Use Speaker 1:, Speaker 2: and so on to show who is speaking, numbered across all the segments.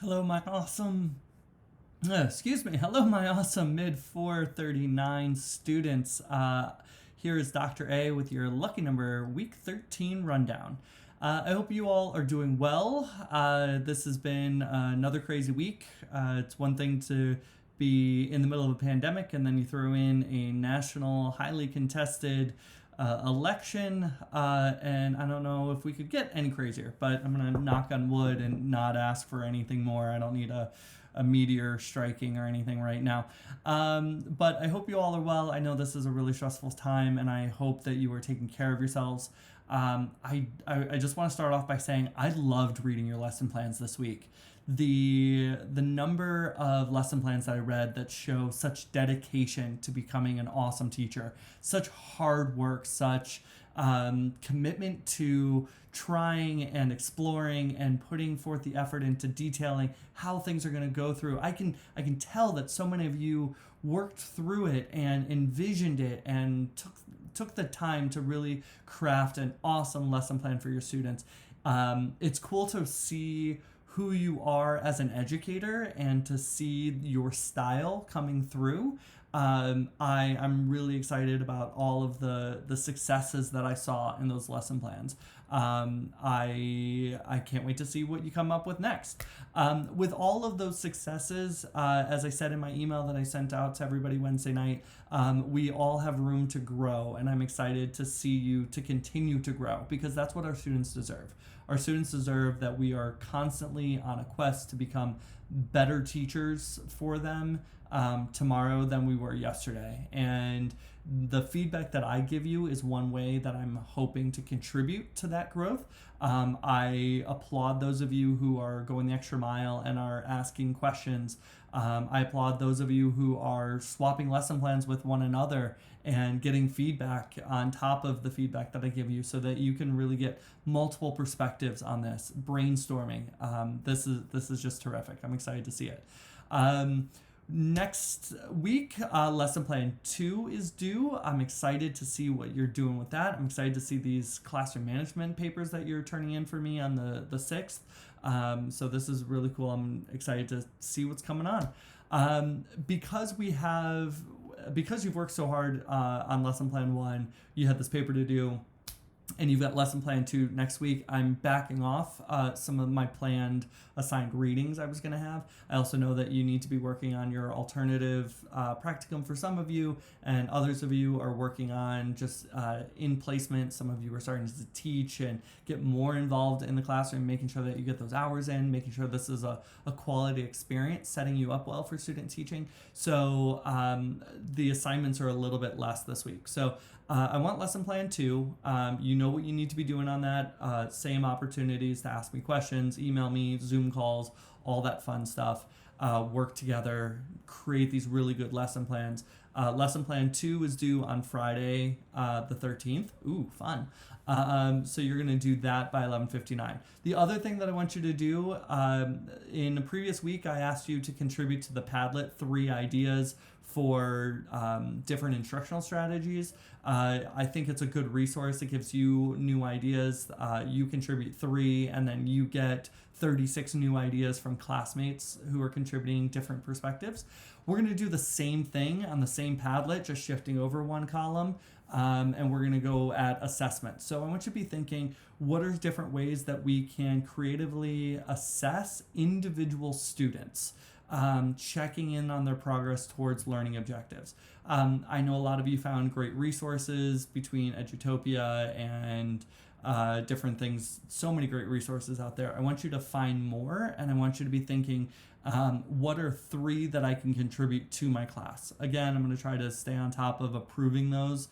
Speaker 1: Hello, my awesome. Excuse me. Hello, my awesome mid 439 students. Here is Dr. A with your lucky number week 13 rundown. I hope you all are doing well. This has been another crazy week. It's one thing to be in the middle of a pandemic and then you throw in a national, highly contested election, and I don't know if we could get any crazier, but I'm gonna knock on wood and not ask for anything more. I don't need a meteor striking or anything right now. But I hope you all are well. I know this is a really stressful time, and I hope that you are taking care of yourselves. I just want to start off by saying I loved reading your lesson plans this week. The number of lesson plans that I read that show such dedication to becoming an awesome teacher, such hard work, such commitment to trying and exploring and putting forth the effort into detailing how things are going to go through. I can tell that so many of you worked through it and envisioned it and took the time to really craft an awesome lesson plan for your students. It's cool to see who you are as an educator and to see your style coming through. I'm really excited about all of the successes that I saw in those lesson plans. I can't wait to see what you come up with next. With all of those successes, as I said in my email that I sent out to everybody Wednesday night, we all have room to grow, and I'm excited to see you to continue to grow because that's what our students deserve. Our students deserve that we are constantly on a quest to become better teachers for them tomorrow than we were yesterday. And the feedback that I give you is one way that I'm hoping to contribute to that growth. I applaud those of you who are going the extra mile and are asking questions. I applaud those of you who are swapping lesson plans with one another and getting feedback on top of the feedback that I give you so that you can really get multiple perspectives on this brainstorming. This is just terrific. I'm excited to see it. Next week, lesson plan 2 is due. I'm excited to see what you're doing with that. I'm excited to see these classroom management papers that you're turning in for me on the 6th. So this is really cool. I'm excited to see what's coming on. Because you've worked so hard on lesson plan 1, you had this paper to do and you've got lesson plan 2 next week. I'm backing off some of my planned assigned readings I was going to have. I also know that you need to be working on your alternative practicum for some of you, and others of you are working on just in placement. Some of you are starting to teach and get more involved in the classroom, making sure that you get those hours in, making sure this is a quality experience, setting you up well for student teaching. So the assignments are a little bit less this week. So I want lesson plan 2. You know what you need to be doing on that. Same opportunities to ask me questions, email me, Zoom calls, all that fun stuff. Work together, create these really good lesson plans. Lesson plan 2 is due on Friday, the 13th. Ooh, fun. So you're going to do that by 11:59. The other thing that I want you to do, in a previous week, I asked you to contribute to the Padlet 3 ideas for different instructional strategies. I think it's a good resource. It gives you new ideas. You contribute 3, and then you get 36 new ideas from classmates who are contributing different perspectives. We're going to do the same thing on the same Padlet, just shifting over one column, and we're going to go at assessment. So I want you to be thinking, what are different ways that we can creatively assess individual students? Checking in on their progress towards learning objectives. I know a lot of you found great resources between Edutopia and different things, so many great resources out there. I want you to find more, and I want you to be thinking, what are 3 that I can contribute to my class? Again, I'm going to try to stay on top of approving those,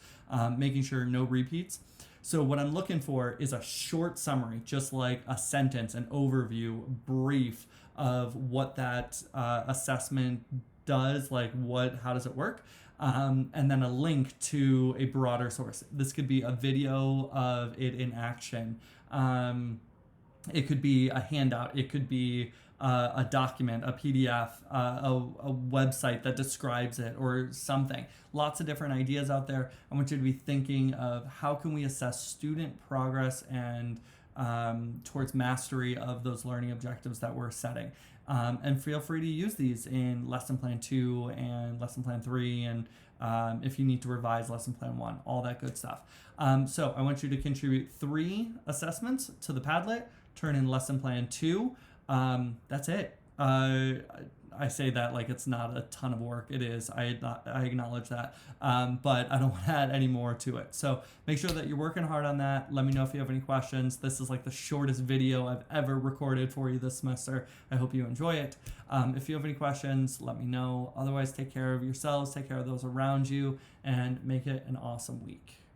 Speaker 1: making sure no repeats. So what I'm looking for is a short summary, just like a sentence, an overview, brief of what that assessment does, like how does it work, and then a link to a broader source. This could be a video of it in action. It could be a handout. It could be a document, a PDF, a website that describes it or something. Lots of different ideas out there. I want you to be thinking of how can we assess student progress and towards mastery of those learning objectives that we're setting. And feel free to use these in lesson plan 2 and lesson plan 3, and if you need to revise lesson plan 1, all that good stuff. So I want you to contribute 3 assessments to the Padlet, turn in lesson plan 2. That's it. I say that like it's not a ton of work. It is. I acknowledge that. But I don't want to add any more to it. So make sure that you're working hard on that. Let me know if you have any questions. This is like the shortest video I've ever recorded for you this semester. I hope you enjoy it. If you have any questions, let me know. Otherwise, take care of yourselves, take care of those around you, and make it an awesome week.